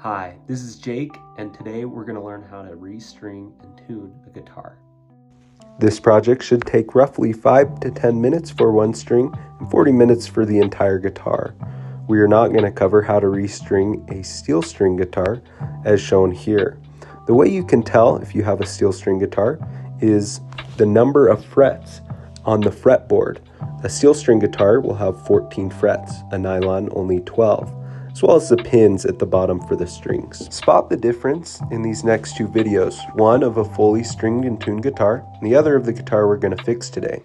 Hi, this is Jake, and today we're going to learn how to restring and tune a guitar. This project should take roughly 5 to 10 minutes for one string and 40 minutes for the entire guitar. We are not going to cover how to restring a steel string guitar as shown here. The way you can tell if you have a steel string guitar is the number of frets on the fretboard. A steel string guitar will have 14 frets, a nylon only 12. As well as the pins at the bottom for the strings. Spot the difference in these next two videos, one of a fully stringed and tuned guitar, and the other of the guitar we're going to fix today.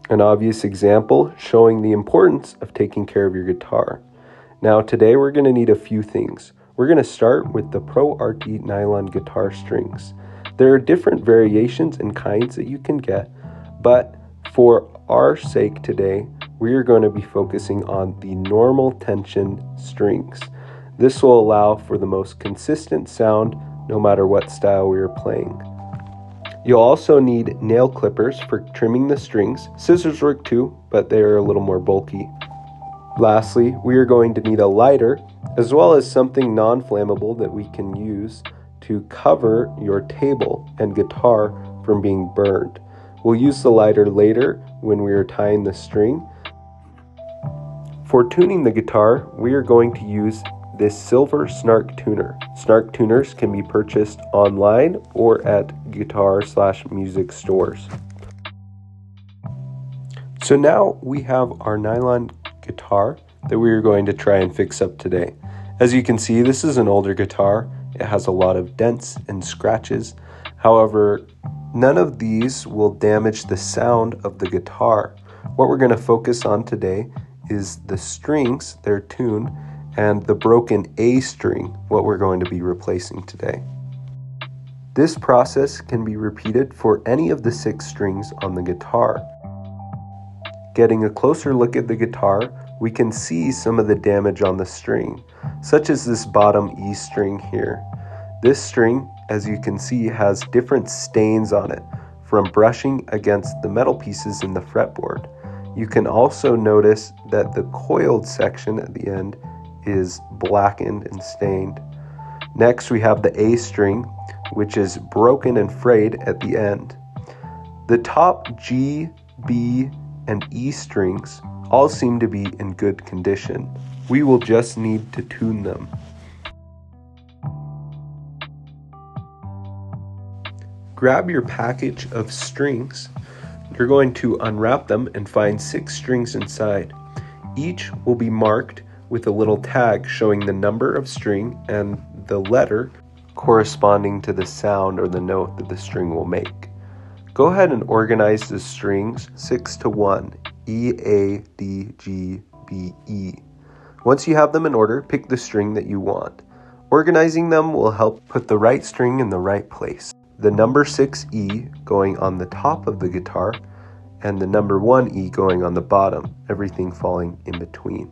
An obvious example showing the importance of taking care of your guitar. Now today we're going to need a few things. We're going to start with the Pro RT nylon guitar strings. There are different variations and kinds that you can get, but for our sake today, we are going to be focusing on the normal tension strings. This will allow for the most consistent sound no matter what style we are playing. You'll also need nail clippers for trimming the strings. Scissors work too, but they are a little more bulky. Lastly, we are going to need a lighter, as well as something non-flammable that we can use to cover your table and guitar from being burned. We'll use the lighter later when we are tying the string. For tuning the guitar, we are going to use this silver snark tuner. Snark tuners can be purchased online or at guitar/music stores. So now we have our nylon guitar that we are going to try and fix up today. As you can see, this is an older guitar. It has a lot of dents and scratches. However, none of these will damage the sound of the guitar. What we're going to focus on today is the strings, their tune, and the broken A string, what we're going to be replacing today. This process can be repeated for any of the 6 strings on the guitar. Getting a closer look at the guitar, we can see some of the damage on the string, such as this bottom E string here. This string, as you can see, has different stains on it from brushing against the metal pieces in the fretboard. You can also notice that the coiled section at the end is blackened and stained. Next we have the A string, which is broken and frayed at the end. The top G, B, and E strings all seem to be in good condition. We will just need to tune them. Grab your package of strings. You're going to unwrap them and find 6 strings inside. Each will be marked with a little tag showing the number of string and the letter corresponding to the sound or the note that the string will make. Go ahead and organize the strings 6 to 1, E, A, D, G, B, E. Once you have them in order, pick the string that you want. Organizing them will help put the right string in the right place. The number 6 E going on the top of the guitar and the number 1 E going on the bottom, everything falling in between.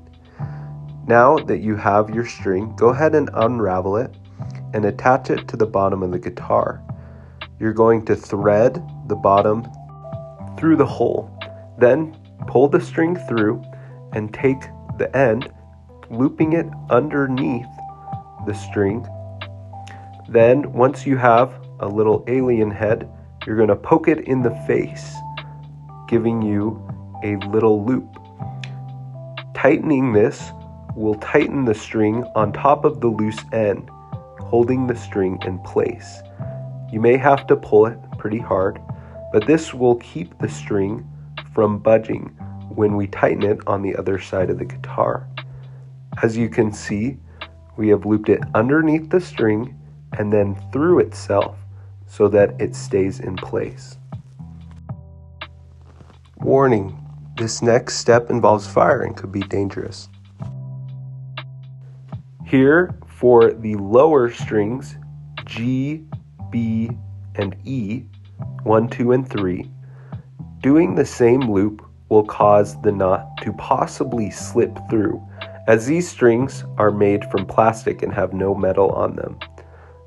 Now that you have your string, go ahead and unravel it and attach it to the bottom of the guitar. You're going to thread the bottom through the hole. Then pull the string through and take the end, looping it underneath the string. Then once you have a little alien head, you're going to poke it in the face, giving you a little loop. Tightening this will tighten the string on top of the loose end, holding the string in place. You may have to pull it pretty hard, but this will keep the string from budging when we tighten it on the other side of the guitar. As you can see, we have looped it underneath the string and then through itself so that it stays in place. Warning, this next step involves fire and could be dangerous. Here, for the lower strings, G, B, and E, 1, 2, and 3, Doing the same loop will cause the knot to possibly slip through, as these strings are made from plastic and have no metal on them.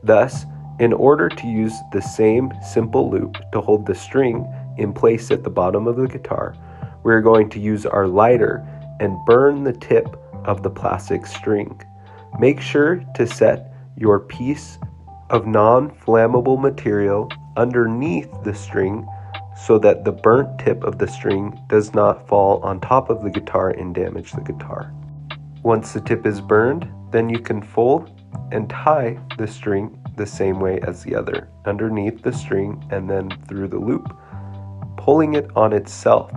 Thus, in order to use the same simple loop to hold the string in place at the bottom of the guitar, we're going to use our lighter and burn the tip of the plastic string. Make sure to set your piece of non-flammable material underneath the string so that the burnt tip of the string does not fall on top of the guitar and damage the guitar. Once the tip is burned, then you can fold and tie the string the same way as the other, underneath the string and then through the loop, pulling it on itself.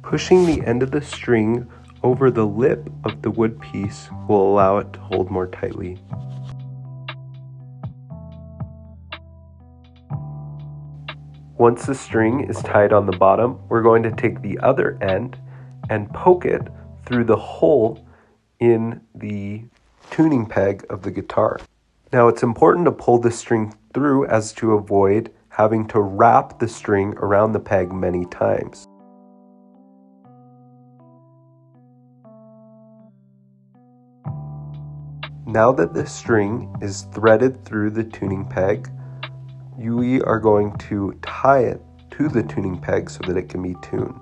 Pushing the end of the string over the lip of the wood piece will allow it to hold more tightly. Once the string is tied on the bottom, we're going to take the other end and poke it through the hole in the tuning peg of the guitar. Now it's important to pull the string through as to avoid having to wrap the string around the peg many times. Now that the string is threaded through the tuning peg, we are going to tie it to the tuning peg so that it can be tuned.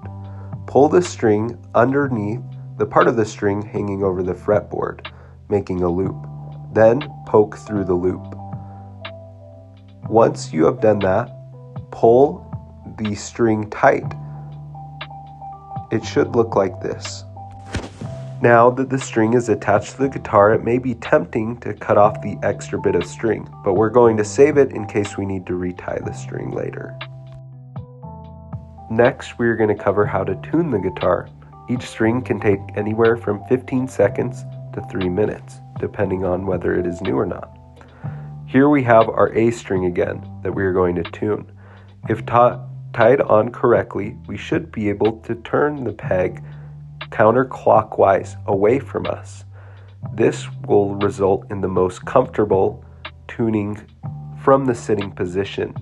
Pull the string underneath the part of the string hanging over the fretboard, making a loop. Then poke through the loop. Once you have done that, pull the string tight. It should look like this. Now that the string is attached to the guitar, it may be tempting to cut off the extra bit of string, but we're going to save it in case we need to retie the string later. Next, we're going to cover how to tune the guitar. Each string can take anywhere from 15 seconds to 3 minutes, depending on whether it is new or not. Here we have our A string again that we are going to tune. If tied on correctly, we should be able to turn the peg counterclockwise away from us. This will result in the most comfortable tuning from the sitting position.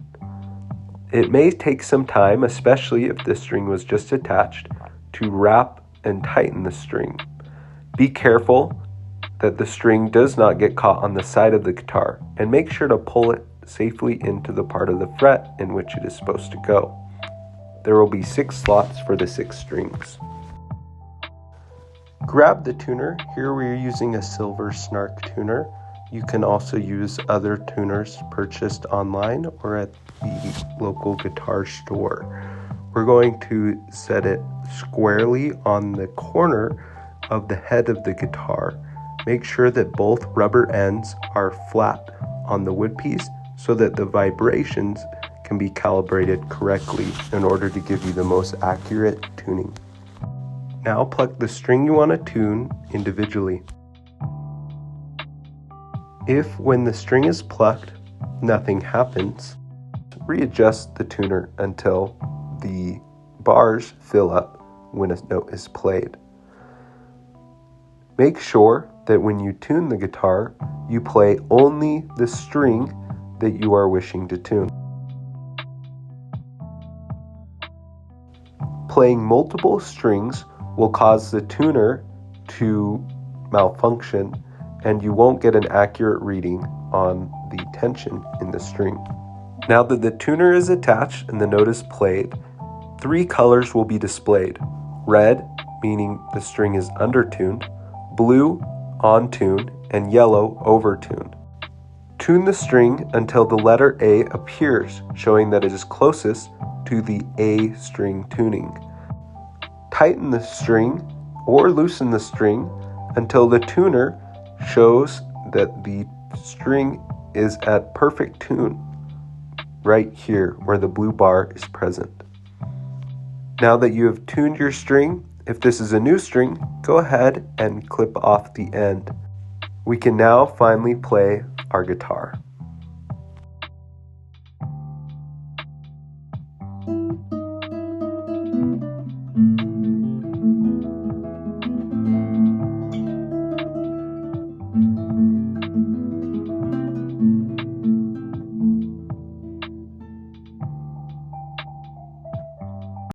It may take some time, especially if the string was just attached, to wrap and tighten the string. Be careful that the string does not get caught on the side of the guitar, and make sure to pull it safely into the part of the fret in which it is supposed to go. There will be 6 slots for the 6 strings. Grab the tuner. Here we are using a silver snark tuner. You can also use other tuners purchased online or at the local guitar store. We're going to set it squarely on the corner of the head of the guitar. Make sure that both rubber ends are flat on the wood piece so that the vibrations can be calibrated correctly in order to give you the most accurate tuning. Now pluck the string you want to tune individually. If when the string is plucked, nothing happens, readjust the tuner until the bars fill up when a note is played. Make sure that when you tune the guitar, you play only the string that you are wishing to tune. Playing multiple strings will cause the tuner to malfunction and you won't get an accurate reading on the tension in the string. Now that the tuner is attached and the note is played, 3 colors will be displayed. Red, meaning the string is undertuned, blue, on tune, and yellow, overtuned. Tune the string until the letter A appears, showing that it is closest to the A string tuning. Tighten the string or loosen the string until the tuner shows that the string is at perfect tune, right here where the blue bar is present. Now that you have tuned your string, if this is a new string, go ahead and clip off the end. We can now finally play our guitar.